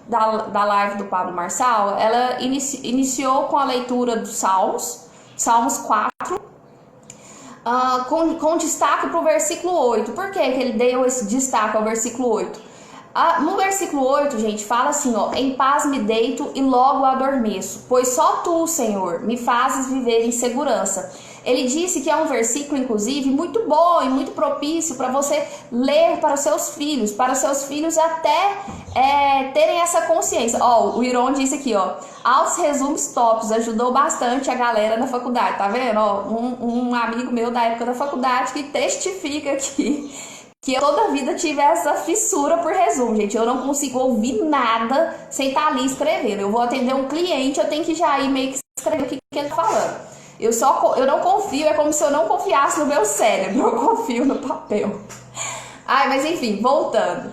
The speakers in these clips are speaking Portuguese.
da live do Pablo Marçal, ela iniciou com a leitura dos Salmos 4, com destaque para o versículo 8. Por que ele deu esse destaque ao versículo 8? No versículo 8, gente, fala assim, ó: em paz me deito e logo adormeço, pois só tu, Senhor, me fazes viver em segurança. Ele disse que é um versículo, inclusive, muito bom e muito propício para você ler para os seus filhos até terem essa consciência. Ó, o Iron disse aqui, ó: altos resumos tops, ajudou bastante a galera na faculdade, tá vendo? Ó, um amigo meu da época da faculdade que testifica aqui que eu toda a vida tive essa fissura por resumo, gente. Eu não consigo ouvir nada sem estar ali escrevendo. Eu vou atender um cliente, eu tenho que já ir meio que escrever o que ele tá falando. Eu não confio, é como se eu não confiasse no meu cérebro, eu confio no papel. Ai, mas enfim, voltando.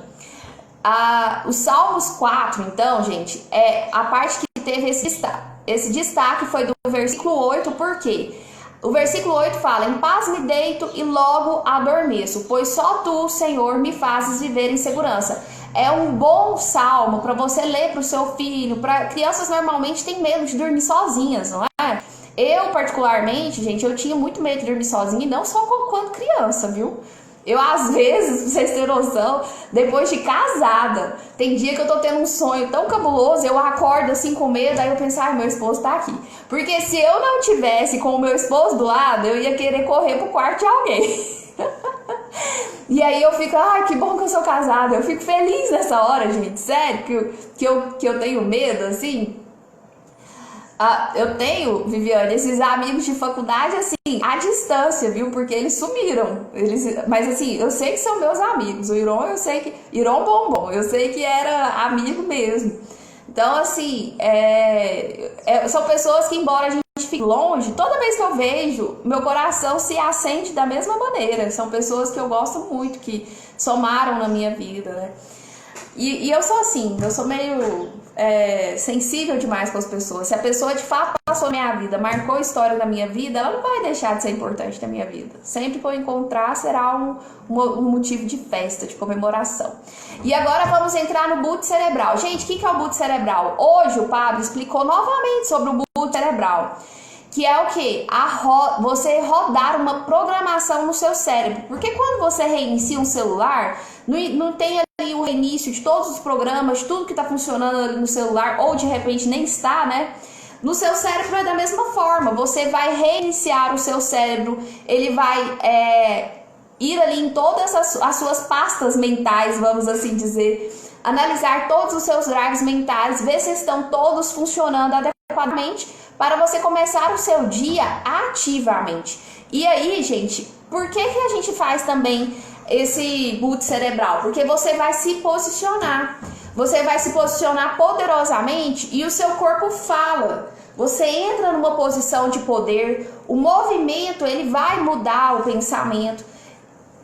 Os Salmos 4, então, gente, é a parte que teve esse destaque foi do versículo 8, por quê? O versículo 8 fala: em paz me deito e logo adormeço, pois só tu, Senhor, me fazes viver em segurança. É um bom salmo para você ler para o seu filho. Crianças normalmente têm medo de dormir sozinhas, não é? Eu, particularmente, gente, eu tinha muito medo de dormir sozinha, e não só quando criança, viu? Eu, às vezes, pra vocês terem noção, depois de casada, tem dia que eu tô tendo um sonho tão cabuloso, eu acordo assim com medo, aí eu penso, ai, meu esposo tá aqui. Porque se eu não tivesse com o meu esposo do lado, eu ia querer correr pro quarto de alguém. E aí eu fico, ai, que bom que eu sou casada. Eu fico feliz nessa hora, gente, sério, que eu tenho medo, assim. Eu tenho, Viviane, esses amigos de faculdade, assim, à distância, viu? Porque eles sumiram. Mas, assim, eu sei que são meus amigos. O Iron, eu sei que... Iron Bombom, eu sei que era amigo mesmo. Então, assim, são pessoas que, embora a gente fique longe, toda vez que eu vejo, meu coração se acende da mesma maneira. São pessoas que eu gosto muito, que somaram na minha vida, né? E eu sou assim, eu sou meio sensível demais com as pessoas. Se a pessoa de fato passou a minha vida, marcou a história da minha vida, ela não vai deixar de ser importante na minha vida. Sempre que eu encontrar será um motivo de festa, de comemoração. E agora vamos entrar no boot cerebral. Gente, o que é o boot cerebral? Hoje o Pablo explicou novamente sobre o boot cerebral, que é o que? Você rodar uma programação no seu cérebro. Porque quando você reinicia um celular, não tem ali o reinício de todos os programas, tudo que está funcionando ali no celular, ou de repente nem está, né? No seu cérebro é da mesma forma. Você vai reiniciar o seu cérebro, ele vai ir ali em todas as suas pastas mentais, vamos assim dizer, analisar todos os seus drives mentais, ver se estão todos funcionando adequadamente, para você começar o seu dia ativamente. E aí, gente, por que a gente faz também esse boot cerebral? Porque você vai se posicionar. Você vai se posicionar poderosamente e o seu corpo fala. Você entra numa posição de poder, o movimento ele vai mudar o pensamento.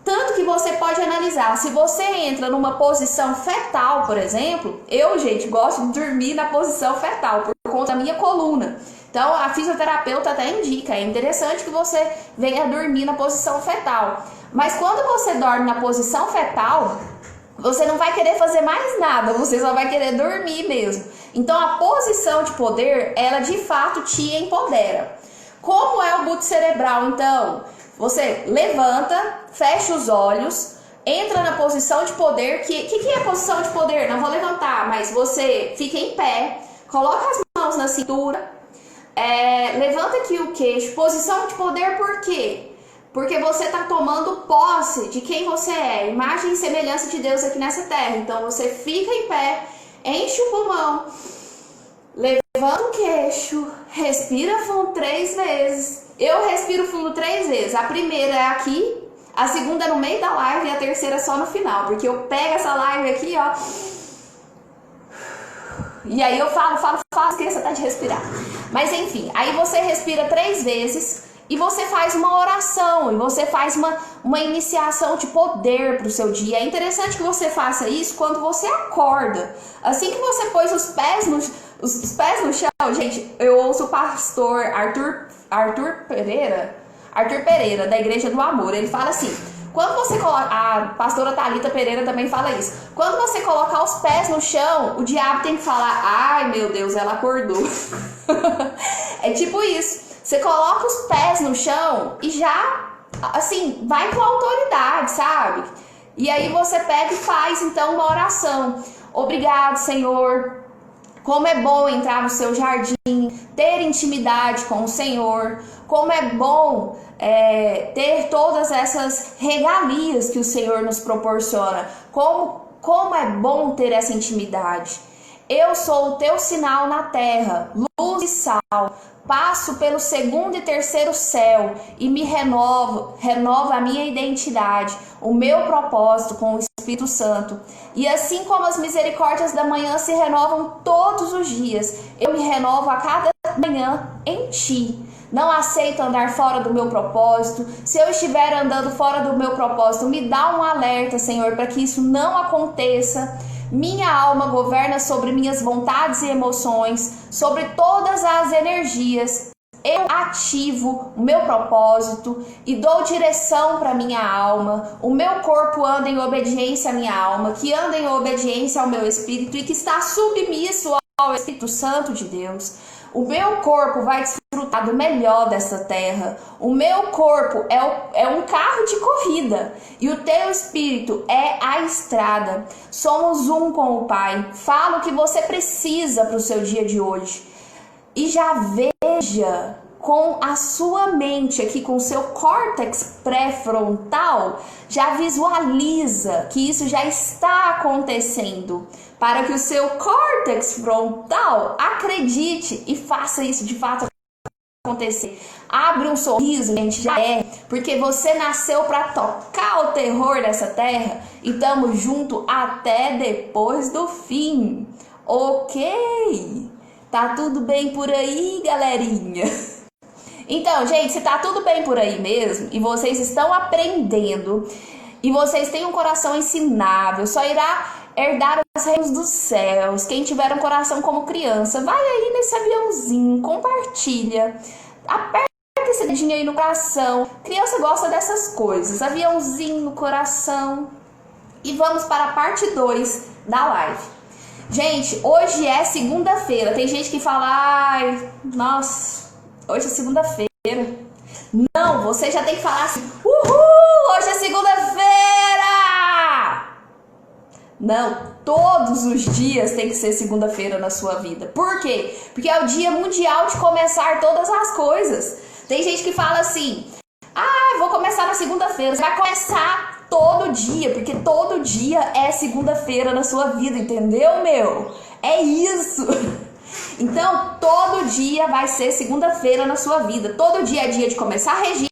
Tanto que você pode analisar, se você entra numa posição fetal, por exemplo, eu, gente, gosto de dormir na posição fetal por conta da minha coluna. Então, a fisioterapeuta até indica, é interessante que você venha dormir na posição fetal. Mas quando você dorme na posição fetal, você não vai querer fazer mais nada, você só vai querer dormir mesmo. Então, a posição de poder, ela de fato te empodera. Como é o boot cerebral, então? Você levanta, fecha os olhos, entra na posição de poder. Que é a posição de poder? Não vou levantar, mas você fica em pé, coloca as mãos na cintura, levanta aqui o queixo. Posição de poder por quê? Porque você está tomando posse de quem você é, imagem e semelhança de Deus aqui nessa terra. Então você fica em pé, enche o pulmão, levanta o queixo, respira fundo 3 vezes. Eu respiro fundo 3 vezes. A primeira é aqui, a segunda é no meio da live e a terceira é só no final. Porque eu pego essa live aqui, ó, e aí eu falo, esqueça até de respirar. Mas enfim, aí você respira 3 vezes e você faz uma oração, e você faz uma iniciação de poder para o seu dia. É interessante que você faça isso quando você acorda. Assim que você pôs os pés no chão, gente, eu ouço o pastor Arthur Pereira, da Igreja do Amor. Ele fala assim: Quando você coloca, a pastora Thalita Pereira também fala isso. Quando você colocar os pés no chão, o diabo tem que falar: ai meu Deus, ela acordou. É tipo isso. Você coloca os pés no chão e já, assim, vai com autoridade, sabe? E aí você pega e faz então uma oração. Obrigado, Senhor. Como é bom entrar no seu jardim, ter intimidade com o Senhor. Como é bom ter todas essas regalias que o Senhor nos proporciona. Como é bom ter essa intimidade. Eu sou o teu sinal na terra, luz e sal. Passo pelo segundo e terceiro céu e me renovo a minha identidade, o meu propósito com o Espírito Santo. E assim como as misericórdias da manhã se renovam todos os dias, eu me renovo a cada manhã em ti. Não aceito andar fora do meu propósito. Se eu estiver andando fora do meu propósito, me dá um alerta, Senhor, para que isso não aconteça. Minha alma governa sobre minhas vontades e emoções, sobre todas as energias. Eu ativo o meu propósito e dou direção para minha alma. O meu corpo anda em obediência à minha alma, que anda em obediência ao meu espírito e que está submisso ao Espírito Santo de Deus. O meu corpo vai desfrutar do melhor dessa terra. O meu corpo é um carro de corrida e o teu espírito é a estrada. Somos um com o Pai. Fala o que você precisa para o seu dia de hoje. E já veja com a sua mente aqui, com o seu córtex pré-frontal, já visualiza que isso já está acontecendo, para que o seu córtex frontal acredite e faça isso de fato acontecer. Abre um sorriso, gente, já porque você nasceu para tocar o terror dessa terra e estamos juntos até depois do fim, ok? Tá tudo bem por aí, galerinha? Então, gente, se tá tudo bem por aí mesmo e vocês estão aprendendo e vocês têm um coração ensinável, só irá herdar os reinos dos céus. Quem tiver um coração como criança, vai aí nesse aviãozinho, compartilha, aperta esse dedinho aí no coração. Criança gosta dessas coisas, aviãozinho no coração. E vamos para a parte 2 da live. Gente, hoje é segunda-feira. Tem gente que fala: ai, nossa, hoje é segunda-feira. Não, você já tem que falar assim: uhul, hoje é segunda-feira. Não, todos os dias tem que ser segunda-feira na sua vida. Por quê? Porque é o dia mundial de começar todas as coisas. Tem gente que fala assim: ah, vou começar na segunda-feira. Você vai começar todo dia, porque todo dia é segunda-feira na sua vida, entendeu, meu? É isso. Então, todo dia vai ser segunda-feira na sua vida. Todo dia é dia de começar regime,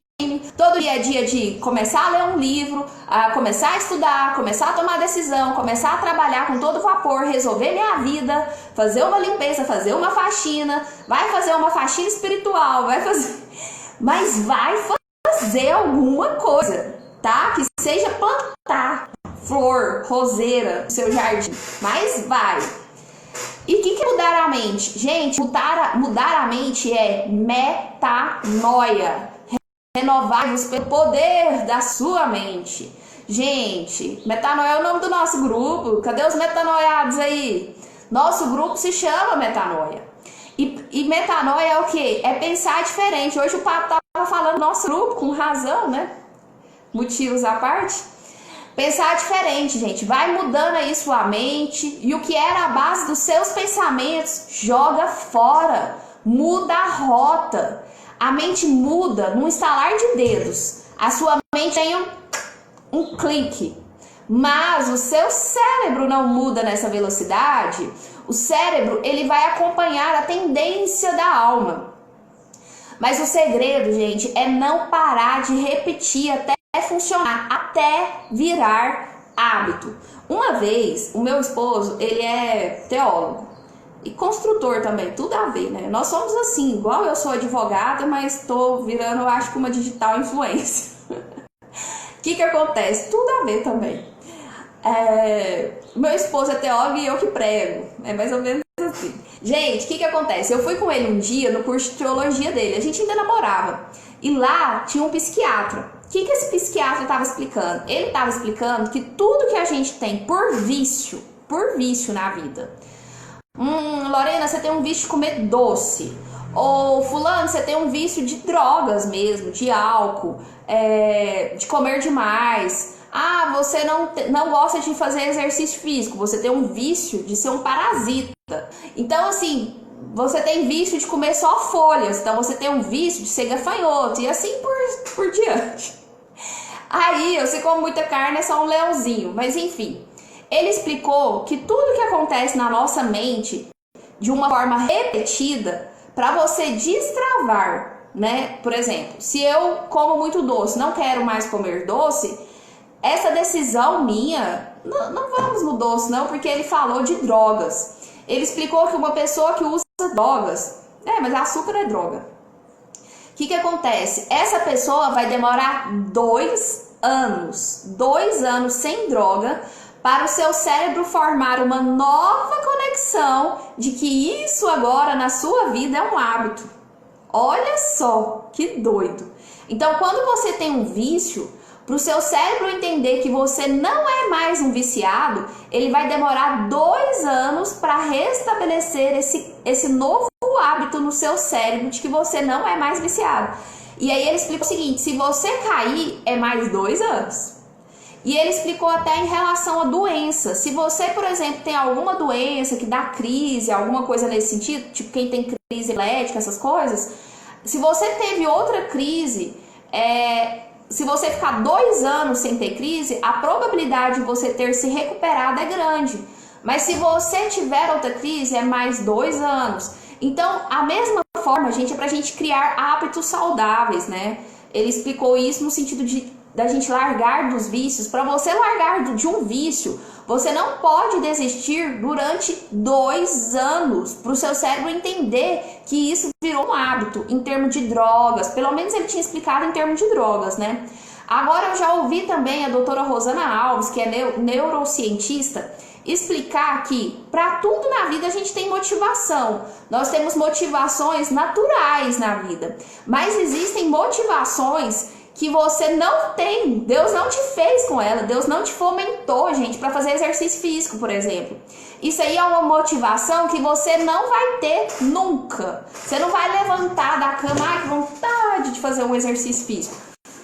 todo dia é dia de começar a ler um livro, a começar a estudar, começar a tomar decisão, começar a trabalhar com todo vapor, resolver minha vida, fazer uma limpeza, fazer uma faxina, vai fazer uma faxina espiritual, vai fazer... Mas vai fazer alguma coisa, tá? Que seja plantar flor, roseira no seu jardim, mas vai. E o que é mudar a mente? Gente, mudar a mente é metanoia. Renovar-vos pelo poder da sua mente. Gente, metanoia é o nome do nosso grupo. Cadê os metanoiados aí? Nosso grupo se chama Metanoia. E metanoia é o quê? É pensar diferente. Hoje o papo tava falando do nosso grupo, com razão, né? Motivos à parte. Pensar diferente, gente. Vai mudando aí sua mente. E o que era a base dos seus pensamentos, joga fora. Muda a rota. A mente muda num estalar de dedos. A sua mente tem um clique. Mas o seu cérebro não muda nessa velocidade. O cérebro, ele vai acompanhar a tendência da alma. Mas o segredo, gente, é não parar de repetir até funcionar, até virar hábito. Uma vez, o meu esposo, ele é teólogo e construtor também, tudo a ver, né? Nós somos assim, igual eu sou advogada, mas tô virando, eu acho que uma digital influencer. O que acontece? Tudo a ver também. Meu esposo é teólogo e eu que prego, é mais ou menos assim. Gente, o que acontece? Eu fui com ele um dia no curso de teologia dele, a gente ainda namorava, e lá tinha um psiquiatra. O que esse psiquiatra estava explicando? Ele estava explicando que tudo que a gente tem por vício na vida. Lorena, você tem um vício de comer doce. Ou fulano, você tem um vício de drogas mesmo, de álcool, de comer demais. Ah, você não gosta de fazer exercício físico, você tem um vício de ser um parasita. Então, assim, você tem vício de comer só folhas, então você tem um vício de ser gafanhoto, e assim por diante. Aí, eu sei como muita carne é só um leãozinho, mas enfim. Ele explicou que tudo que acontece na nossa mente, de uma forma repetida, para você destravar, né? Por exemplo, se eu como muito doce, não quero mais comer doce, essa decisão minha, não vamos no doce não, porque ele falou de drogas. Ele explicou que uma pessoa que usa drogas, mas açúcar é droga. O que acontece? Essa pessoa vai demorar 2 anos sem droga, para o seu cérebro formar uma nova conexão de que isso agora na sua vida é um hábito. Olha só, que doido. Então, quando você tem um vício, para o seu cérebro entender que você não é mais um viciado, ele vai demorar 2 anos para restabelecer esse novo hábito no seu cérebro de que você não é mais viciado. E aí ele explica o seguinte, se você cair, é mais 2 anos. E ele explicou até em relação à doença. Se você, por exemplo, tem alguma doença que dá crise, alguma coisa nesse sentido, tipo quem tem crise epilética, essas coisas, se você teve outra crise, se você ficar 2 anos sem ter crise, a probabilidade de você ter se recuperado é grande. Mas se você tiver outra crise, é mais 2 anos. Então, a mesma forma, gente, é pra gente criar hábitos saudáveis, né? Ele explicou isso no sentido da gente largar dos vícios. Para você largar de um vício, você não pode desistir durante 2 anos, para o seu cérebro entender que isso virou um hábito em termos de drogas. Pelo menos ele tinha explicado em termos de drogas, né? Agora eu já ouvi também a doutora Rosana Alves, que é neurocientista, explicar que para tudo na vida a gente tem motivação. Nós temos motivações naturais na vida, mas existem motivações que você não tem, Deus não te fez com ela, Deus não te fomentou, gente, para fazer exercício físico, por exemplo. Isso aí é uma motivação que você não vai ter nunca. Você não vai levantar da cama, ai, que vontade de fazer um exercício físico.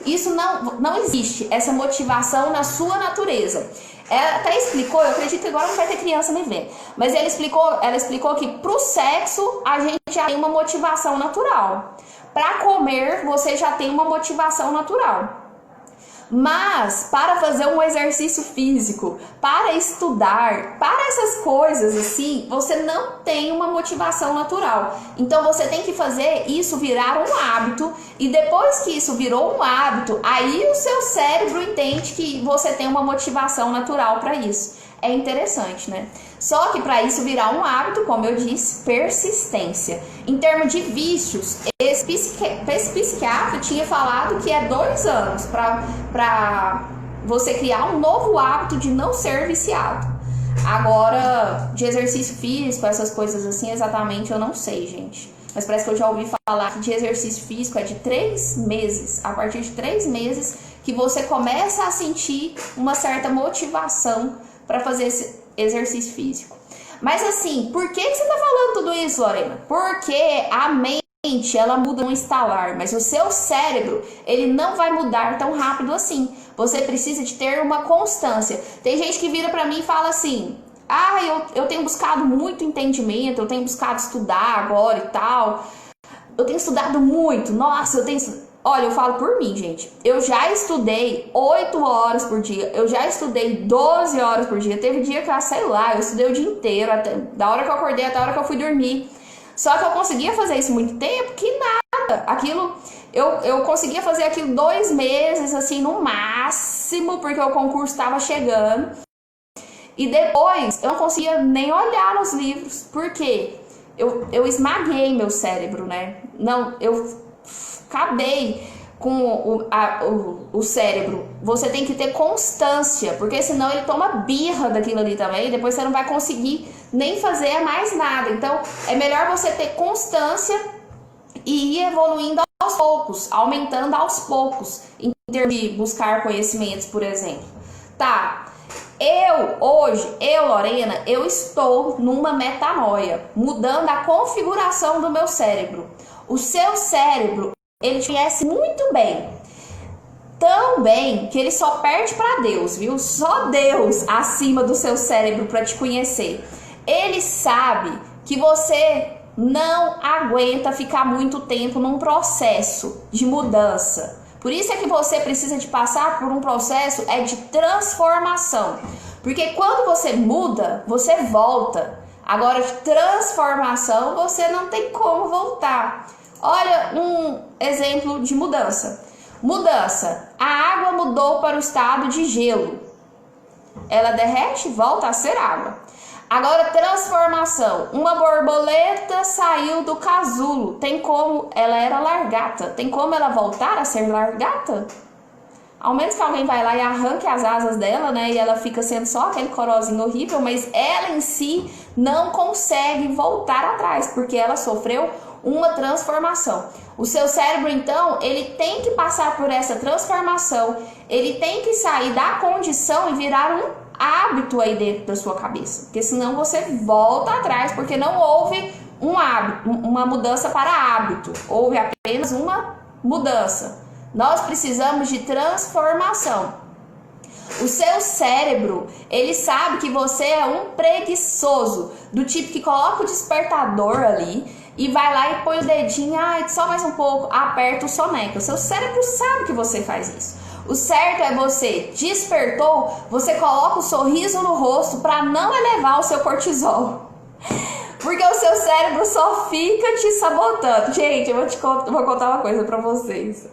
Isso não existe, essa motivação na sua natureza. Ela até explicou, eu acredito que agora não vai ter criança me vendo, mas ela explicou que pro sexo a gente já tem uma motivação natural. Para comer, você já tem uma motivação natural. Mas para fazer um exercício físico, para estudar, para essas coisas assim, você não tem uma motivação natural. Então você tem que fazer isso virar um hábito, e depois que isso virou um hábito, aí o seu cérebro entende que você tem uma motivação natural para isso. É interessante, né? Só que para isso virar um hábito, como eu disse, persistência. Em termos de vícios, esse psiquiatra tinha falado que é 2 anos para você criar um novo hábito de não ser viciado. Agora, de exercício físico, essas coisas assim, exatamente eu não sei, gente. Mas parece que eu já ouvi falar que de exercício físico é de 3 meses. A partir de 3 meses que você começa a sentir uma certa motivação para fazer esse exercício físico. Mas assim, por que você tá falando tudo isso, Lorena? Porque a mente, ela muda num estalar, mas o seu cérebro, ele não vai mudar tão rápido assim. Você precisa de ter uma constância. Tem gente que vira pra mim e fala assim, eu tenho buscado muito entendimento, eu tenho buscado estudar agora e tal. Eu tenho estudado muito, nossa, Olha, eu falo por mim, gente. Eu já estudei 8 horas por dia. Eu já estudei 12 horas por dia. Teve dia que eu estudei o dia inteiro, da hora que eu acordei até a hora que eu fui dormir. Só que eu conseguia fazer isso muito tempo, que nada. Aquilo, eu conseguia fazer aquilo 2 meses, assim, no máximo, porque o concurso estava chegando. E depois, eu não conseguia nem olhar nos livros. Por quê? Eu esmaguei meu cérebro, né? Eu acabei com o cérebro. Você tem que ter constância, porque senão ele toma birra daquilo ali também, e depois você não vai conseguir nem fazer mais nada. Então é melhor você ter constância e ir evoluindo aos poucos, aumentando aos poucos. termos de buscar conhecimentos, por exemplo. Tá, eu, Lorena, eu estou numa metanoia, mudando a configuração do meu cérebro. O seu cérebro, ele te conhece muito bem. Tão bem que ele só perde para Deus, viu? Só Deus acima do seu cérebro para te conhecer. Ele sabe que você não aguenta ficar muito tempo num processo de mudança. Por isso é que você precisa de passar por um processo de transformação. Porque quando você muda, você volta. Agora, de transformação, você não tem como voltar. Olha um exemplo de mudança. Mudança. A água mudou para o estado de gelo. Ela derrete e volta a ser água. Agora, transformação. Uma borboleta saiu do casulo. Tem como? Ela era largata. Tem como ela voltar a ser largata? Ao menos que alguém vai lá e arranque as asas dela, né? E ela fica sendo só aquele corozinho horrível. Mas ela em si não consegue voltar atrás. Porque ela sofreu uma transformação. O seu cérebro, então, ele tem que passar por essa transformação. Ele tem que sair da condição e virar um hábito aí dentro da sua cabeça, porque senão você volta atrás, porque não houve um hábito, uma mudança para hábito, houve apenas uma mudança. Nós precisamos de transformação. O seu cérebro, ele sabe que você é um preguiçoso, do tipo que coloca o despertador ali e vai lá e põe o dedinho, só mais um pouco, aperta o soneca. O seu cérebro sabe que você faz isso. O certo é você despertou, você coloca o sorriso no rosto para não elevar o seu cortisol. Porque o seu cérebro só fica te sabotando. Gente, eu vou contar uma coisa para vocês.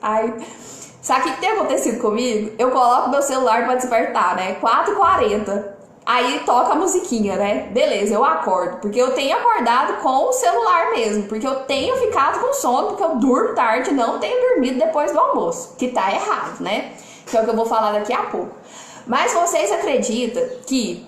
Sabe o que tem acontecido comigo? Eu coloco meu celular para despertar, né? 4h40. Aí toca a musiquinha, né? Beleza, eu acordo. Porque eu tenho acordado com o celular mesmo. Porque eu tenho ficado com sono, porque eu durmo tarde, não tenho dormido depois do almoço. Que tá errado, né? Que é o que eu vou falar daqui a pouco. Mas vocês acreditam que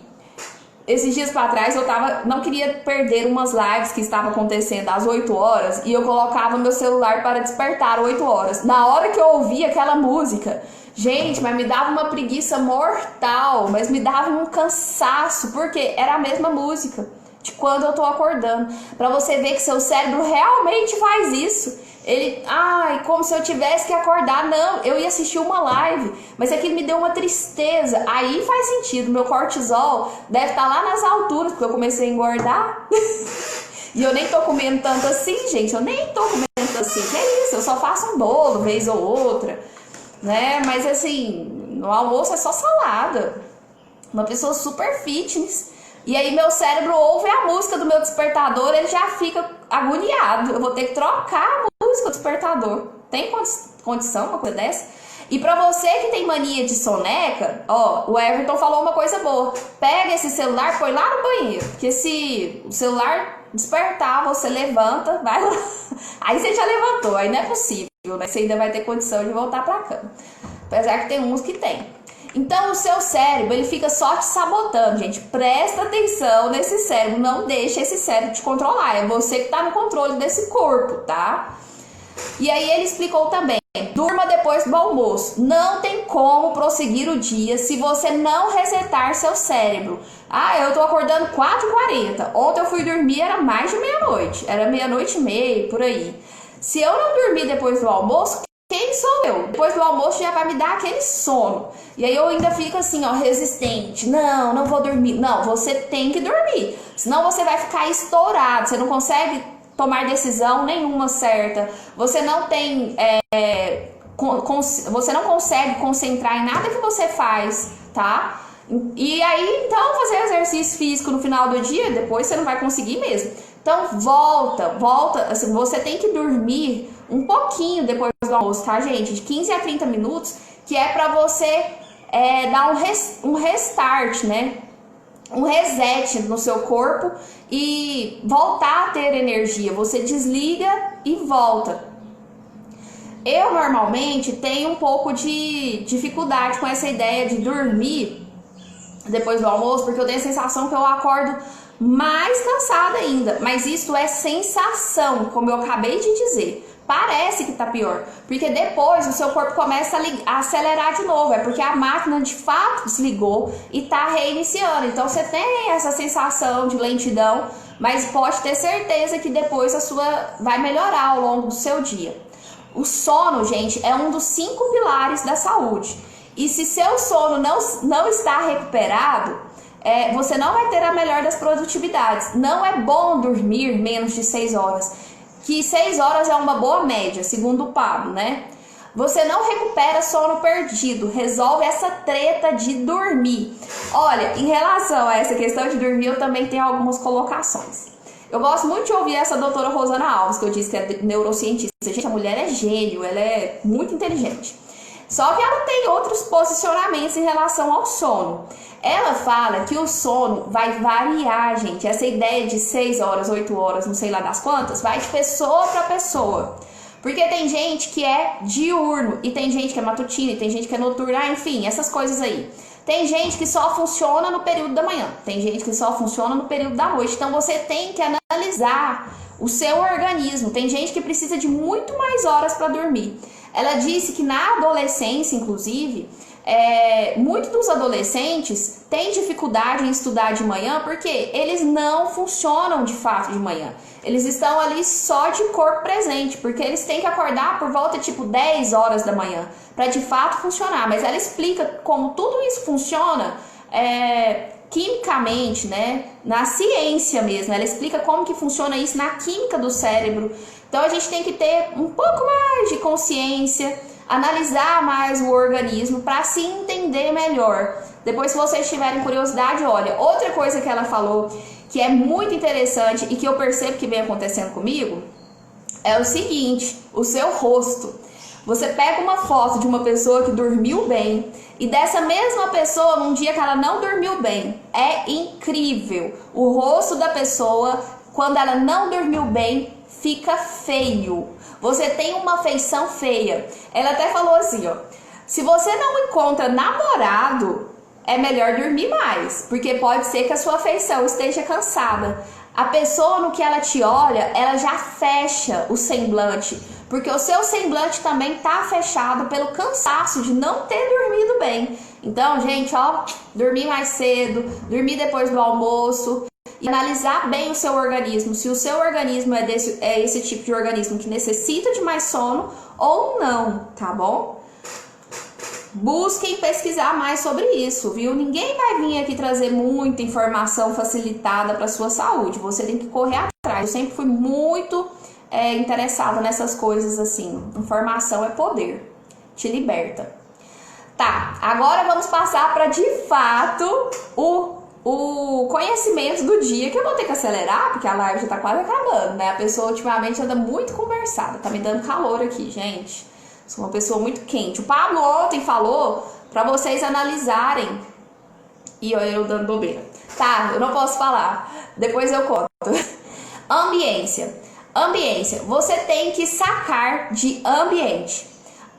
esses dias pra trás eu não queria perder umas lives que estavam acontecendo às 8 horas e eu colocava meu celular para despertar 8 horas. Na hora que eu ouvia aquela música, gente, mas me dava uma preguiça mortal, mas me dava um cansaço, porque era a mesma música de quando eu tô acordando. Pra você ver que seu cérebro realmente faz isso. Ele, como se eu tivesse que acordar. Não, eu ia assistir uma live, mas aquilo me deu uma tristeza. Aí faz sentido, meu cortisol deve estar lá nas alturas, porque eu comecei a engordar. E eu nem tô comendo tanto assim, gente. Eu nem tô comendo tanto assim. Que é isso, eu só faço um bolo, vez ou outra, né? Mas assim, no almoço é só salada. Uma pessoa super fitness. E aí meu cérebro ouve a música do meu despertador, ele já fica agoniado. Eu vou ter que trocar a música do despertador. Tem condição uma coisa dessa? E pra você que tem mania de soneca, o Everton falou uma coisa boa. Pega esse celular, põe lá no banheiro. Porque se o celular despertar, você levanta, vai lá. Aí você já levantou, aí não é possível, né? Você ainda vai ter condição de voltar pra cama. Apesar que tem uns que tem. Então o seu cérebro, ele fica só te sabotando, gente. Presta atenção nesse cérebro, não deixa esse cérebro te controlar. É você que tá no controle desse corpo, tá? E aí ele explicou também, durma depois do almoço. Não tem como prosseguir o dia se você não resetar seu cérebro. Eu tô acordando 4h40. Ontem eu fui dormir, era mais de meia-noite. Era 00:30, por aí. Se eu não dormir depois do almoço, quem sou eu? Depois do almoço já vai me dar aquele sono. E aí eu ainda fico assim, resistente. Não vou dormir. Não, você tem que dormir. Senão você vai ficar estourado. Você não consegue tomar decisão nenhuma certa. Você não tem... você não consegue concentrar em nada que você faz, tá? E aí, então, fazer exercício físico no final do dia, depois você não vai conseguir mesmo. Então, volta. Assim, você tem que dormir um pouquinho depois do almoço, tá, gente? De 15 a 30 minutos, que é pra você dar um restart, né? Um reset no seu corpo e voltar a ter energia. Você desliga e volta. Eu, normalmente, tenho um pouco de dificuldade com essa ideia de dormir depois do almoço, porque eu tenho a sensação que eu acordo mais cansada ainda. Mas isso é sensação, como eu acabei de dizer. parece que tá pior, porque depois o seu corpo começa a acelerar de novo, é porque a máquina de fato desligou e tá reiniciando. Então você tem essa sensação de lentidão, mas pode ter certeza que depois a sua vai melhorar ao longo do seu dia. O sono, gente, é um dos 5 pilares da saúde. E se seu sono não está recuperado, você não vai ter a melhor das produtividades. Não é bom dormir menos de 6 horas. Que 6 horas é uma boa média, segundo o Pablo, né? Você não recupera sono perdido, resolve essa treta de dormir. Olha, em relação a essa questão de dormir, eu também tenho algumas colocações. Eu gosto muito de ouvir essa doutora Rosana Alves, que eu disse que é neurocientista. Gente, a mulher é gênio, ela é muito inteligente. Só que ela tem outros posicionamentos em relação ao sono. Ela fala que o sono vai variar, gente. Essa ideia de 6 horas, 8 horas, não sei lá das quantas, vai de pessoa para pessoa. Porque tem gente que é diurno, e tem gente que é matutino, e tem gente que é noturno, enfim, essas coisas aí. Tem gente que só funciona no período da manhã, tem gente que só funciona no período da noite. Então você tem que analisar o seu organismo. Tem gente que precisa de muito mais horas para dormir. Ela disse que na adolescência, inclusive, muitos dos adolescentes têm dificuldade em estudar de manhã porque eles não funcionam de fato de manhã. Eles estão ali só de corpo presente, porque eles têm que acordar por volta tipo 10 horas da manhã para de fato funcionar. Mas ela explica como tudo isso funciona quimicamente, né? Na ciência mesmo. Ela explica como que funciona isso na química do cérebro. Então a gente tem que ter um pouco mais de consciência, analisar mais o organismo para se entender melhor. Depois, se vocês tiverem curiosidade, olha, outra coisa que ela falou que é muito interessante e que eu percebo que vem acontecendo comigo é o seguinte: o seu rosto. Você pega uma foto de uma pessoa que dormiu bem e dessa mesma pessoa num dia que ela não dormiu bem. É incrível. O rosto da pessoa, quando ela não dormiu bem, fica feio. Você tem uma feição feia. Ela até falou assim, ó: se você não encontra namorado, é melhor dormir mais, porque pode ser que a sua feição esteja cansada. A pessoa, no que ela te olha, ela já fecha o semblante, porque o seu semblante também tá fechado pelo cansaço de não ter dormido bem. Então, gente, ó, dormir mais cedo, dormir depois do almoço e analisar bem o seu organismo, se o seu organismo é esse tipo de organismo que necessita de mais sono ou não, tá bom? Busquem pesquisar mais sobre isso, viu? Ninguém vai vir aqui trazer muita informação facilitada para sua saúde. Você tem que correr atrás. Eu sempre fui muito interessada nessas coisas assim. Informação é poder. Te liberta. Tá, agora vamos passar para de fato o conhecimento do dia, que eu vou ter que acelerar, porque a live já tá quase acabando, né? A pessoa ultimamente anda muito conversada. Tá me dando calor aqui, gente. Sou uma pessoa muito quente. O Pablo ontem falou pra vocês analisarem. E eu dando bobeira. Tá, eu não posso falar. Depois eu conto. Ambiência. Ambiência. Você tem que sacar de ambiente.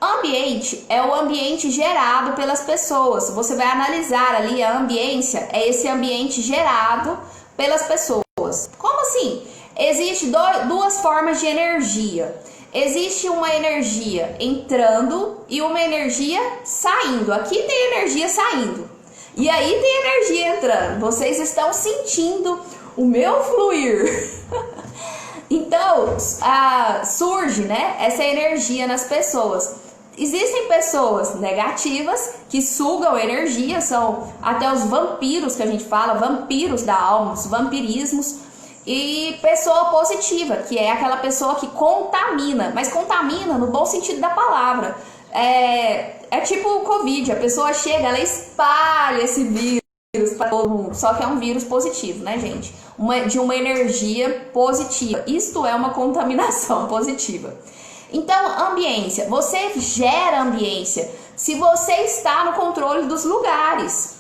Ambiente é o ambiente gerado pelas pessoas. Você vai analisar ali a ambiência. É esse ambiente gerado pelas pessoas. Como assim? Existem duas formas de energia. Existe uma energia entrando e uma energia saindo. Aqui tem energia saindo e aí tem energia entrando. Vocês estão sentindo o meu fluir. Então, surge, né, essa energia nas pessoas. Existem pessoas negativas que sugam energia, são até os vampiros que a gente fala, vampiros da alma, os vampirismos. E pessoa positiva, que é aquela pessoa que contamina, mas contamina no bom sentido da palavra. É tipo o Covid, a pessoa chega, ela espalha esse vírus para todo mundo, só que é um vírus positivo, né, gente? De uma energia positiva. Isto é uma contaminação positiva. Então, ambiência, você gera ambiência se você está no controle dos lugares.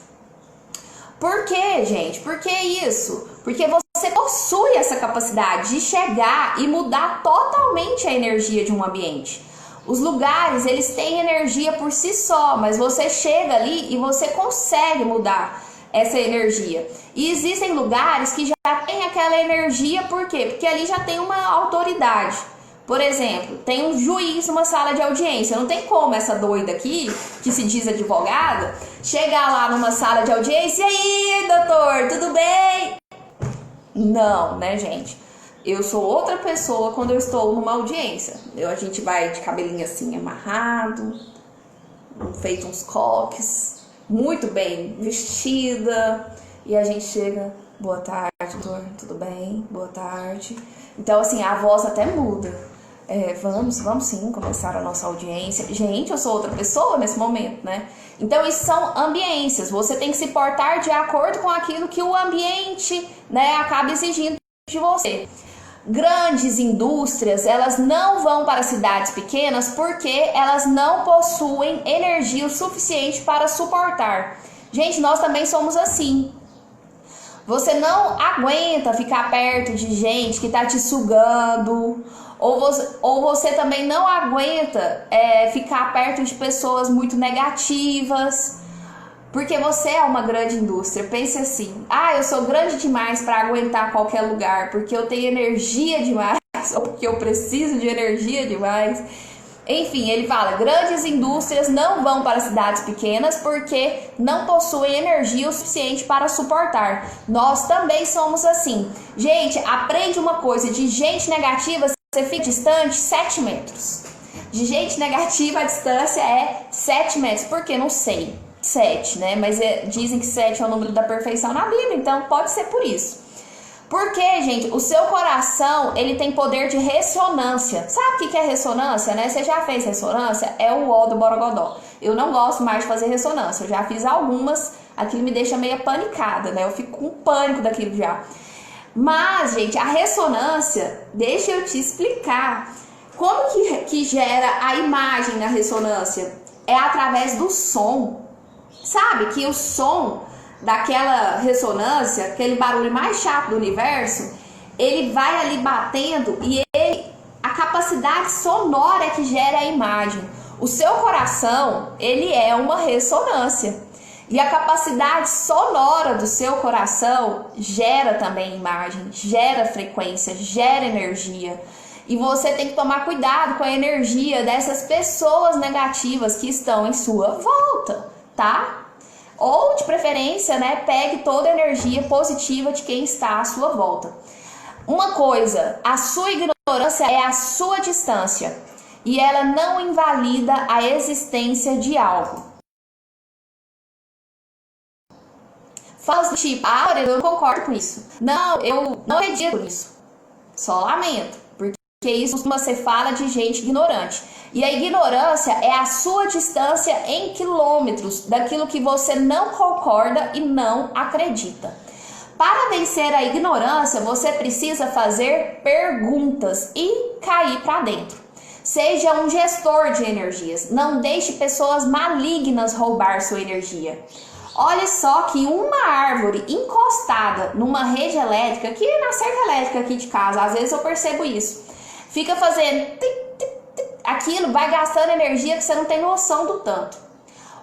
Por quê, gente? Por que isso? Porque você possui essa capacidade de chegar e mudar totalmente a energia de um ambiente. Os lugares, eles têm energia por si só, mas você chega ali e você consegue mudar essa energia. E existem lugares que já tem aquela energia, por quê? Porque ali já tem uma autoridade. Por exemplo, tem um juiz numa sala de audiência. Não tem como essa doida aqui, que se diz advogada, chegar lá numa sala de audiência: e aí, doutor, tudo bem? Não, né, gente? Eu sou outra pessoa quando eu estou numa audiência. A gente vai de cabelinho assim amarrado, feito uns coques, muito bem vestida, e a gente chega: boa tarde, doutor, tudo bem? Boa tarde. Então, assim, a voz até muda. Vamos sim começar a nossa audiência. Gente, eu sou outra pessoa nesse momento, né? Então, isso são ambiências. Você tem que se portar de acordo com aquilo que o ambiente, né, acaba exigindo de você. Grandes indústrias, elas não vão para cidades pequenas porque elas não possuem energia o suficiente para suportar. Gente, nós também somos assim. Você não aguenta ficar perto de gente que tá te sugando, ou você também não aguenta ficar perto de pessoas muito negativas, porque você é uma grande indústria. Pense assim: eu sou grande demais para aguentar qualquer lugar, porque eu tenho energia demais, ou porque eu preciso de energia demais. Enfim, ele fala: grandes indústrias não vão para cidades pequenas porque não possuem energia o suficiente para suportar. Nós também somos assim. Gente, aprende uma coisa: de gente negativa você fica distante 7 metros. De gente negativa a distância é 7 metros. Por quê? Não sei. 7, né? Mas dizem que 7 é o número da perfeição na Bíblia, então pode ser por isso. Porque, gente, o seu coração, ele tem poder de ressonância. Sabe o que é ressonância, né? Você já fez ressonância? É o ó do Borogodó. Eu não gosto mais de fazer ressonância. Eu já fiz algumas, aquilo me deixa meio panicada, né? Eu fico com pânico daquilo já. Mas, gente, a ressonância, deixa eu te explicar. Como que gera a imagem na ressonância? É através do som. Sabe que o som daquela ressonância, aquele barulho mais chato do universo, ele vai ali batendo e a capacidade sonora é que gera a imagem. O seu coração, ele é uma ressonância. E a capacidade sonora do seu coração gera também imagem, gera frequência, gera energia. E você tem que tomar cuidado com a energia dessas pessoas negativas que estão em sua volta, tá? Ou, de preferência, né, pegue toda a energia positiva de quem está à sua volta. Uma coisa: a sua ignorância é a sua distância. E ela não invalida a existência de algo. Fala do tipo: eu não concordo com isso. Não, eu não acredito nisso. Só lamento. Porque isso costuma ser fala de gente ignorante. E a ignorância é a sua distância em quilômetros daquilo que você não concorda e não acredita. Para vencer a ignorância, você precisa fazer perguntas e cair para dentro. Seja um gestor de energias. Não deixe pessoas malignas roubar sua energia. Olha só que uma árvore encostada numa rede elétrica, aqui na cerca elétrica aqui de casa, às vezes eu percebo isso, fica fazendo aquilo, vai gastando energia que você não tem noção do tanto.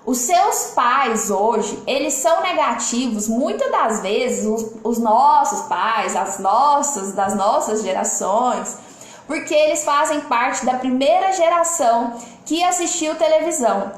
Os seus pais hoje, eles são negativos, muitas das vezes, os nossos pais, das nossas gerações, porque eles fazem parte da primeira geração que assistiu televisão.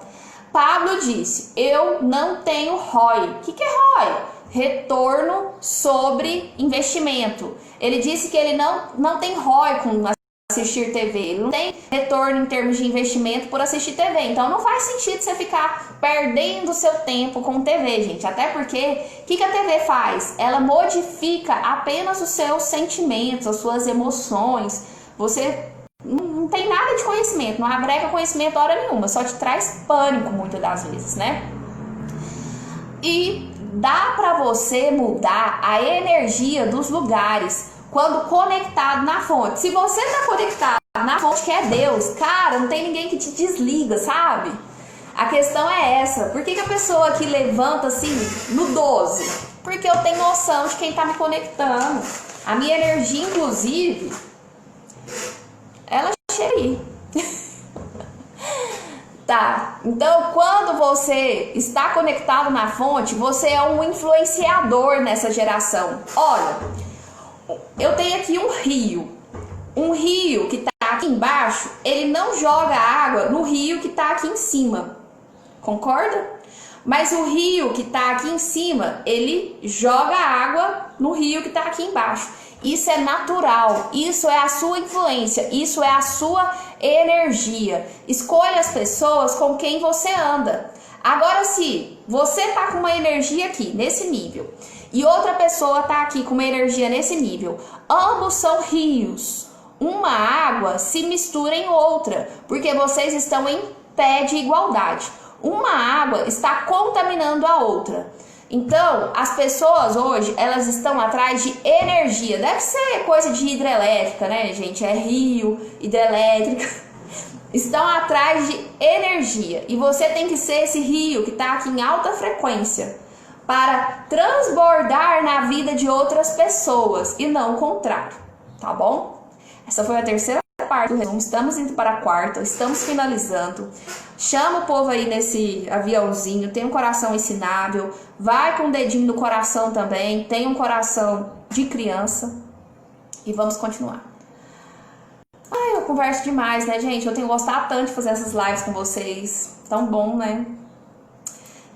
Pablo disse: eu não tenho ROI. O que é ROI? Retorno sobre investimento. Ele disse que ele não tem ROI com assistir TV, ele não tem retorno em termos de investimento por assistir TV. Então não faz sentido você ficar perdendo seu tempo com TV, gente. Até porque, o que a TV faz? Ela modifica apenas os seus sentimentos, as suas emoções. Você não tem nada de conhecimento, não agrega conhecimento hora nenhuma, só te traz pânico muitas das vezes, né? E dá pra você mudar a energia dos lugares quando conectado na fonte. Se você tá conectado na fonte que é Deus, cara, não tem ninguém que te desliga, sabe? A questão é essa: por que a pessoa que levanta assim no 12? Porque eu tenho noção de quem tá me conectando. A minha energia, inclusive, ela chega aí. Tá, então quando você está conectado na fonte, você é um influenciador nessa geração. Olha, eu tenho aqui um rio que tá aqui embaixo, ele não joga água no rio que tá aqui em cima. Concorda? Mas o rio que tá aqui em cima, ele joga água no rio que tá aqui embaixo. Isso é natural, isso é a sua influência, isso é a sua energia. Escolha as pessoas com quem você anda. Agora, se você tá com uma energia aqui, nesse nível, e outra pessoa tá aqui com uma energia nesse nível, ambos são rios. Uma água se mistura em outra, porque vocês estão em pé de igualdade. Uma água está contaminando a outra. Então, as pessoas hoje, elas estão atrás de energia. Deve ser coisa de hidrelétrica, né, gente? É rio, hidrelétrica. Estão atrás de energia. E você tem que ser esse rio que está aqui em alta frequência para transbordar na vida de outras pessoas e não o contrário, tá bom? Essa foi a terceira parte do resumo. Estamos indo para a quarta, estamos finalizando. Chama o povo aí nesse aviãozinho, tem um coração ensinável, vai com o dedinho no coração também, tem um coração de criança e vamos continuar. Ai, eu converso demais, né, gente? Eu tenho gostado tanto de fazer essas lives com vocês, tão bom, né?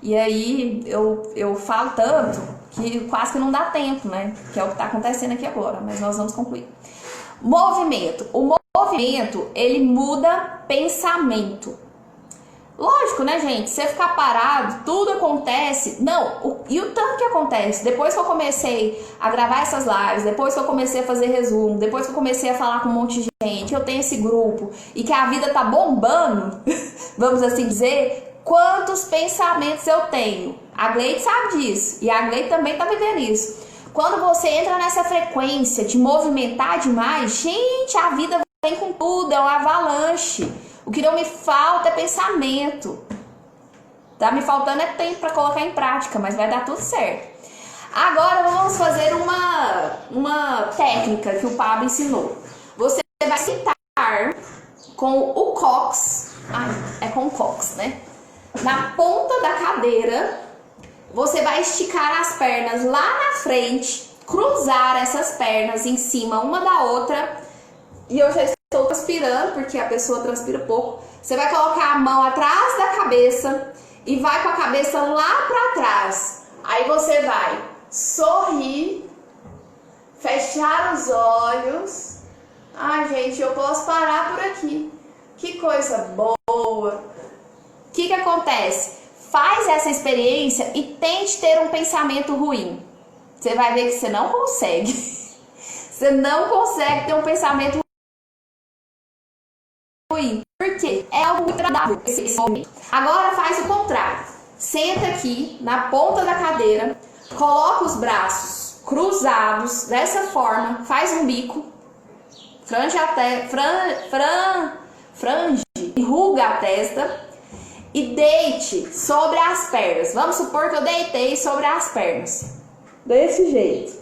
E aí eu falo tanto que quase que não dá tempo, né? Que é o que tá acontecendo aqui agora, mas nós vamos concluir. Movimento. O movimento, ele muda pensamento. Lógico, né, gente? Você ficar parado, tudo acontece. Não, e o tanto que acontece? Depois que eu comecei a gravar essas lives, depois que eu comecei a fazer resumo, depois que eu comecei a falar com um monte de gente, que eu tenho esse grupo e que a vida tá bombando, vamos assim dizer, quantos pensamentos eu tenho. A Gleide sabe disso e a Gleide também tá vivendo isso. Quando você entra nessa frequência de movimentar demais, gente, a vida vem com tudo, é uma avalanche. O que não me falta é pensamento. Tá me faltando é tempo para colocar em prática, mas vai dar tudo certo. Agora vamos fazer uma técnica que o Pablo ensinou. Você vai sentar com o cox, é com o cox, né? Na ponta da cadeira, você vai esticar as pernas lá na frente, cruzar essas pernas em cima uma da outra. E eu já estou transpirando, porque a pessoa transpira pouco. Você vai colocar a mão atrás da cabeça e vai com a cabeça lá para trás. Aí você vai sorrir, fechar os olhos. Ai, gente, eu posso parar por aqui. Que coisa boa. O que acontece? Faz essa experiência e tente ter um pensamento ruim. Você vai ver que você não consegue. Você não consegue ter um pensamento ruim. Por quê? É algo muito agradável esse momento. Agora faz o contrário. Senta aqui na ponta da cadeira, coloca os braços cruzados dessa forma, faz um bico, frange enruga a testa e deite sobre as pernas. Vamos supor que eu deitei sobre as pernas. Desse jeito.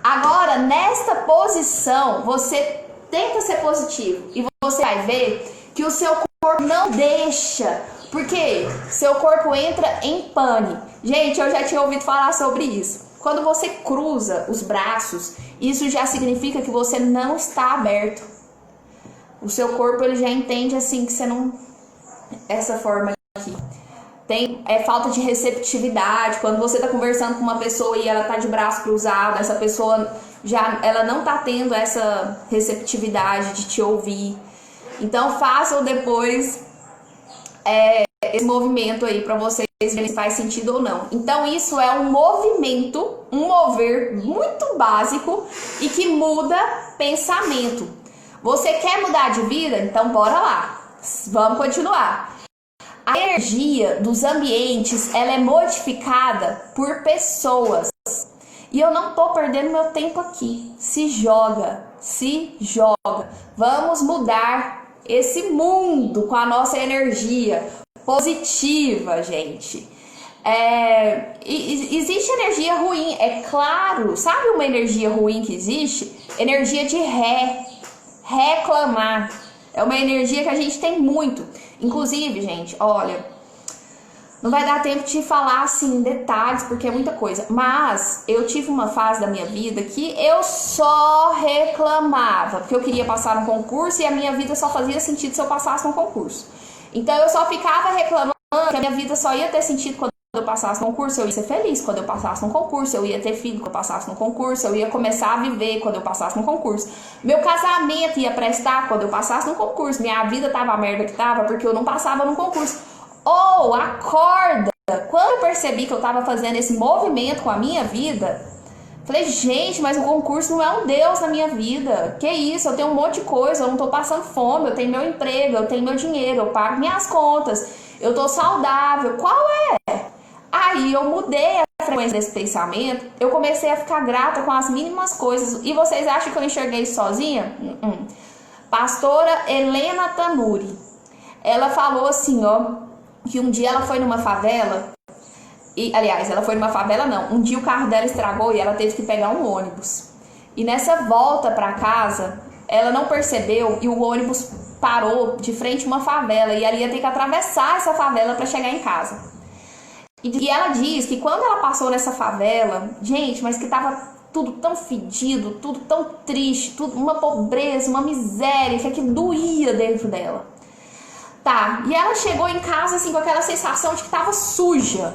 Agora, nesta posição, você tenta ser positivo e você vai ver que o seu corpo não deixa, porque seu corpo entra em pane. Gente, eu já tinha ouvido falar sobre isso. Quando você cruza os braços, isso já significa que você não está aberto. O seu corpo ele já entende assim que você não... Essa forma aqui. É falta de receptividade. Quando você está conversando com uma pessoa e ela está de braço cruzado, essa pessoa ela não está tendo essa receptividade de te ouvir. Então façam depois esse movimento aí para vocês verem se faz sentido ou não. Então isso é um movimento, um mover muito básico e que muda pensamento. Você quer mudar de vida? Então bora lá. Vamos continuar. A energia dos ambientes, ela é modificada por pessoas. E eu não tô perdendo meu tempo aqui. Se joga, se joga. Vamos mudar esse mundo com a nossa energia positiva, gente. Existe energia ruim, é claro. Sabe uma energia ruim que existe? Energia de reclamar. É uma energia que a gente tem muito. Inclusive, gente, olha, Não vai dar tempo de falar assim em detalhes, porque é muita coisa. Mas eu tive uma fase da minha vida que eu só reclamava, porque eu queria passar no concurso e a minha vida só fazia sentido se eu passasse no concurso. Então eu só ficava reclamando que a minha vida só ia ter sentido quando eu passasse no concurso, eu ia ser feliz quando eu passasse no concurso, eu ia ter filho quando eu passasse no concurso, eu ia começar a viver quando eu passasse no concurso. Meu casamento ia prestar quando eu passasse no concurso. Minha vida tava a merda que tava porque eu não passava no concurso. Ou, acorda! Quando eu percebi que eu tava fazendo esse movimento com a minha vida, falei, gente, mas o concurso não é um Deus na minha vida. Que isso, eu tenho um monte de coisa, eu não tô passando fome, eu tenho meu emprego, eu tenho meu dinheiro, eu pago minhas contas, eu tô saudável. Qual é? Aí eu mudei a frequência desse pensamento, eu comecei a ficar grata com as mínimas coisas. E vocês acham que eu enxerguei isso sozinha? Pastora Helena Tanuri, ela falou assim, ó, que um dia ela foi numa favela, e, aliás, ela foi numa favela não, um dia o carro dela estragou e ela teve que pegar um ônibus. E nessa volta para casa, ela não percebeu e o ônibus parou de frente a uma favela e ela ia ter que atravessar essa favela para chegar em casa. E ela diz que quando ela passou nessa favela, gente, mas que tava tudo tão fedido, tudo tão triste, tudo uma pobreza, uma miséria, que aquilo doía dentro dela. Tá, e ela chegou em casa assim com aquela sensação de que tava suja.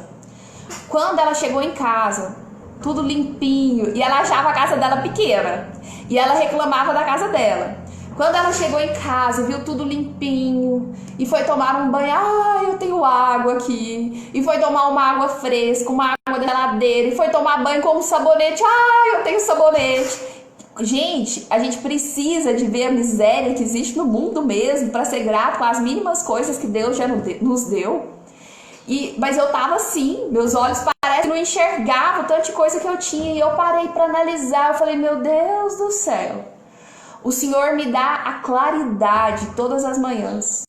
Quando ela chegou em casa, tudo limpinho, e ela achava a casa dela pequena, e ela reclamava da casa dela. Quando ela chegou em casa, viu tudo limpinho, e foi tomar um banho, eu tenho água aqui, e foi tomar uma água fresca, uma água da geladeira, e foi tomar banho com um sabonete, eu tenho sabonete. Gente, a gente precisa de ver a miséria que existe no mundo mesmo para ser grato com as mínimas coisas que Deus já nos deu. Mas eu tava assim, meus olhos parece que não enxergavam tanta coisa que eu tinha, e eu parei para analisar, eu falei, meu Deus do céu, o Senhor me dá a claridade todas as manhãs,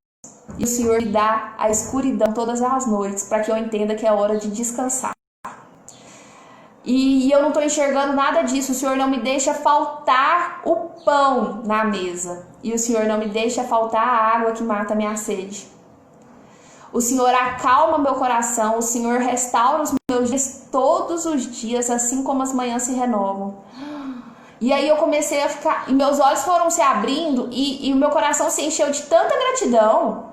e o Senhor me dá a escuridão todas as noites, para que eu entenda que é hora de descansar. E eu não estou enxergando nada disso. O Senhor não me deixa faltar o pão na mesa, e o Senhor não me deixa faltar a água que mata a minha sede. O Senhor acalma meu coração, o Senhor restaura os meus dias todos os dias, assim como as manhãs se renovam. E aí eu comecei a ficar, e meus olhos foram se abrindo, e o meu coração se encheu de tanta gratidão,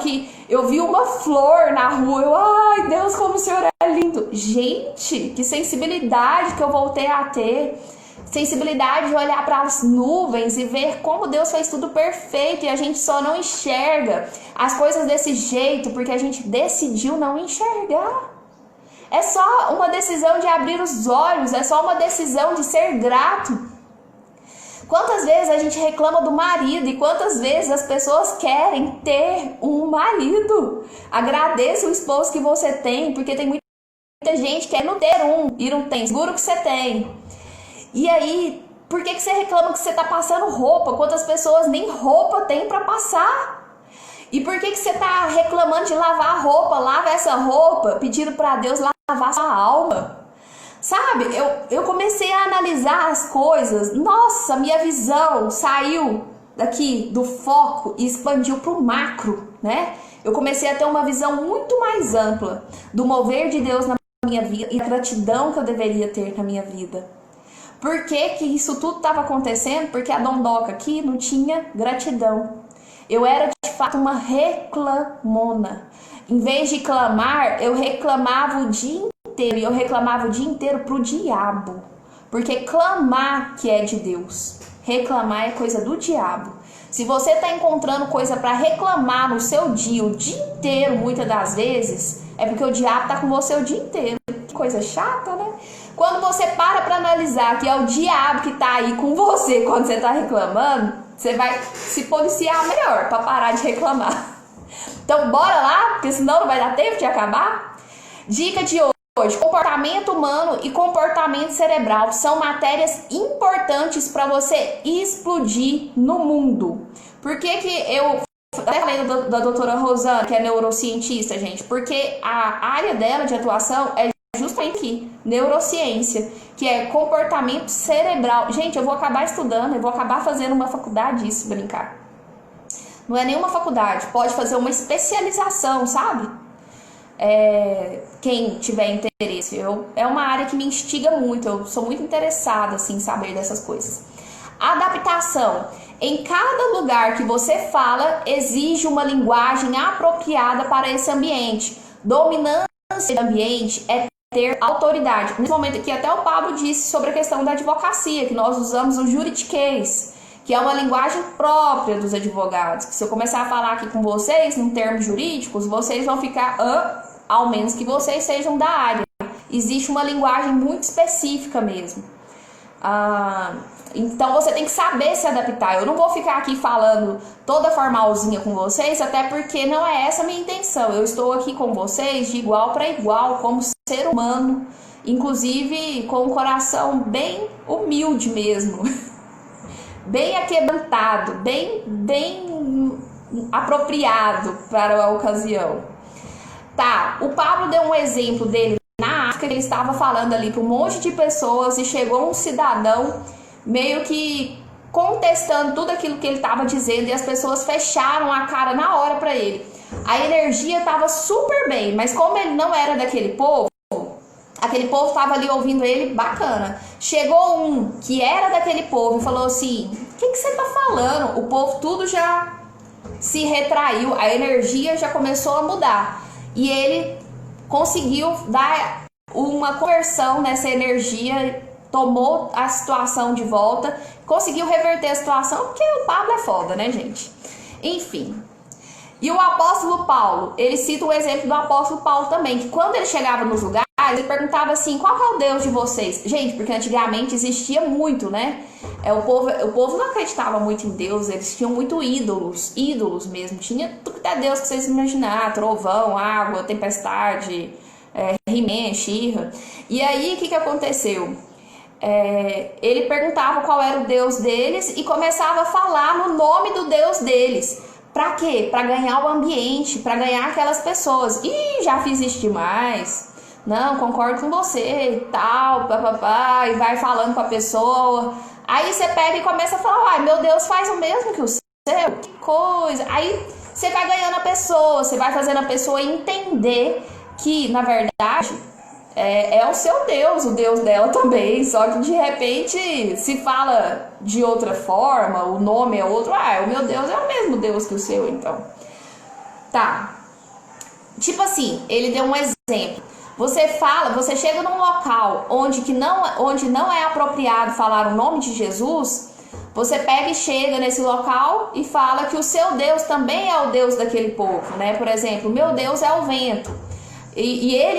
que eu vi uma flor na rua, ai Deus, como o Senhor é lindo. Gente, que sensibilidade que eu voltei a ter, sensibilidade de olhar para as nuvens e ver como Deus fez tudo perfeito, e a gente só não enxerga as coisas desse jeito porque a gente decidiu não enxergar. É só uma decisão de abrir os olhos, é só uma decisão de ser grato. Quantas vezes a gente reclama do marido e quantas vezes as pessoas querem ter um marido? Agradeça o esposo que você tem, porque tem muita gente querendo ter um e não tem, seguro que você tem. E aí, por que você reclama que você tá passando roupa? Quantas pessoas nem roupa tem para passar? E por que você tá reclamando de lavar a roupa? Lava essa roupa, pedindo para Deus lavar sua alma. Sabe, eu comecei a analisar as coisas. Nossa, minha visão saiu daqui do foco e expandiu para o macro, né? Eu comecei a ter uma visão muito mais ampla do mover de Deus na minha vida e a gratidão que eu deveria ter na minha vida. Por que que isso tudo estava acontecendo? Porque a dondoca aqui não tinha gratidão. Eu era de fato uma reclamona. Em vez de clamar, eu reclamava o dia inteiro. E eu reclamava o dia inteiro pro diabo. Porque clamar que é de Deus, reclamar é coisa do diabo. Se você está encontrando coisa para reclamar no seu dia, o dia inteiro, muitas das vezes, é porque o diabo está com você o dia inteiro. Que coisa chata, né? Quando você para analisar que é o diabo que está aí com você quando você está reclamando, você vai se policiar melhor para parar de reclamar. Então bora lá, porque senão não vai dar tempo de acabar. Dica de hoje: comportamento humano e comportamento cerebral são matérias importantes para você explodir no mundo. Por que que eu até falei da doutora Rosana, que é neurocientista, gente? Porque a área dela de atuação é justamente aqui, neurociência, que é comportamento cerebral. Gente, eu vou acabar estudando, eu vou acabar fazendo uma faculdade disso, brincar. Não é nenhuma faculdade, pode fazer uma especialização, sabe? quem tiver interesse. É uma área que me instiga muito, eu sou muito interessada assim, em saber dessas coisas. Adaptação. Em cada lugar que você fala, exige uma linguagem apropriada para esse ambiente. Dominância do ambiente é ter autoridade. Nesse momento aqui, até o Pablo disse sobre a questão da advocacia, que nós usamos o juridiquês, que é uma linguagem própria dos advogados. Que se eu começar a falar aqui com vocês, em termos jurídicos, vocês vão ficar, ao menos que vocês sejam da área. Existe uma linguagem muito específica mesmo. Então você tem que saber se adaptar. Eu não vou ficar aqui falando toda formalzinha com vocês, até porque não é essa a minha intenção. Eu estou aqui com vocês de igual para igual, como ser humano, inclusive com um coração bem humilde mesmo, bem aquebrantado, bem apropriado para a ocasião. Tá, o Pablo deu um exemplo dele na África, ele estava falando ali para um monte de pessoas e chegou um cidadão meio que contestando tudo aquilo que ele estava dizendo e as pessoas fecharam a cara na hora para ele. A energia estava super bem, mas como ele não era daquele povo, aquele povo estava ali ouvindo ele bacana. Chegou um que era daquele povo e falou assim: o que você está falando? O povo tudo já se retraiu, a energia já começou a mudar. E ele conseguiu dar uma conversão nessa energia, tomou a situação de volta, conseguiu reverter a situação, porque o Pablo é foda, né, gente? Enfim. E o apóstolo Paulo, ele cita o exemplo do apóstolo Paulo também, que quando ele chegava nos lugares, ele perguntava assim: qual é o Deus de vocês? Gente, porque antigamente existia muito, né? O povo não acreditava muito em Deus, eles tinham muito ídolos mesmo. Tinha tudo que é Deus que vocês imaginar: trovão, água, tempestade, He-Man, She-Ra. E aí, o que aconteceu? Ele perguntava qual era o Deus deles e começava a falar no nome do Deus deles. Pra quê? Pra ganhar o ambiente, pra ganhar aquelas pessoas. Ih, já fiz isso demais. Não, concordo com você e tal, papapá, e vai falando com a pessoa. Aí você pega e começa a falar: ai, meu Deus faz o mesmo que o seu, que coisa. Aí você vai ganhando a pessoa, você vai fazendo a pessoa entender que, na verdade, é o seu Deus, o Deus dela também, só que de repente se fala de outra forma, o nome é outro. O meu Deus é o mesmo Deus que o seu, então. Tá. Tipo assim, ele deu um exemplo. Você chega num local onde não é apropriado falar o nome de Jesus, você pega e chega nesse local e fala que o seu Deus também é o Deus daquele povo, né? Por exemplo, meu Deus é o vento. E ele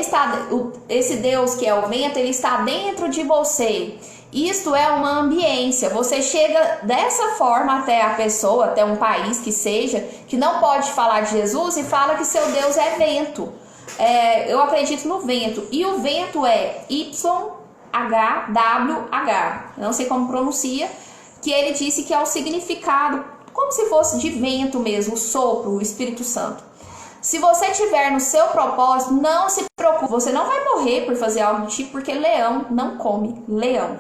esse Deus que é o vento, ele está dentro de você. Isto é uma ambiência. Você chega dessa forma até a pessoa, até um país que seja, que não pode falar de Jesus, e fala que seu Deus é vento. Eu acredito no vento. E o vento é YHWH. Não sei como pronuncia. Que ele disse que é o significado, como se fosse de vento mesmo, o sopro, o Espírito Santo. Se você tiver no seu propósito, não se preocupe, você não vai morrer por fazer algo do tipo, porque leão não come leão.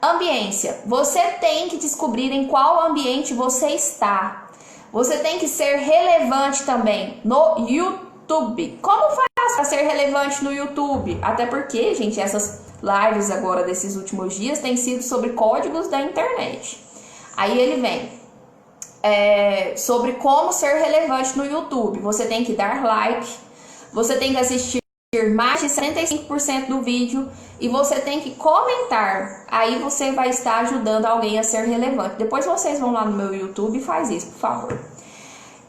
Ambiência. Você tem que descobrir em qual ambiente você está. Você tem que ser relevante também no YouTube. Como faz para ser relevante no YouTube? Até porque, gente, essas lives agora desses últimos dias têm sido sobre códigos da internet. Aí ele vem sobre como ser relevante no YouTube. Você tem que dar like, você tem que assistir mais de 75% do vídeo e você tem que comentar. Aí você vai estar ajudando alguém a ser relevante. Depois vocês vão lá no meu YouTube e faz isso, por favor.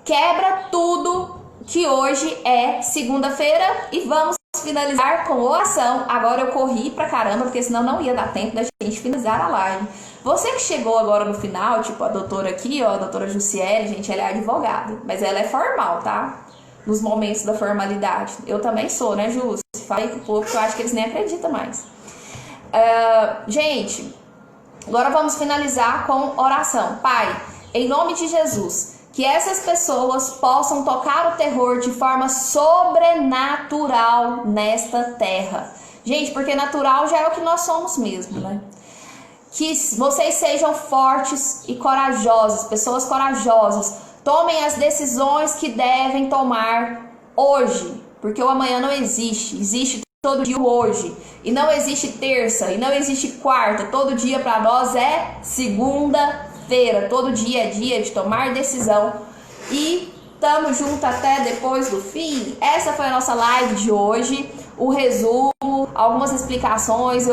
Quebra tudo, que hoje é segunda-feira e vamos finalizar com oração. Agora eu corri pra caramba, porque senão não ia dar tempo da gente finalizar a live. Você que chegou agora no final, tipo a doutora aqui, ó, a doutora Jussiele, gente, ela é advogada, mas ela é formal, tá? Nos momentos da formalidade. Eu também sou, né, Jússi? Falei com o povo que eu acho que eles nem acreditam mais. Gente, agora vamos finalizar com oração. Pai, em nome de Jesus, que essas pessoas possam tocar o terror de forma sobrenatural nesta terra. Gente, porque natural já é o que nós somos mesmo, né? Que vocês sejam fortes e corajosos, pessoas corajosas. Tomem as decisões que devem tomar hoje, porque o amanhã não existe, existe todo dia o hoje, e não existe terça, e não existe quarta, todo dia para nós é segunda-feira, todo dia é dia de tomar decisão, e tamo junto até depois do fim. Essa foi a nossa live de hoje, o resumo, algumas explicações.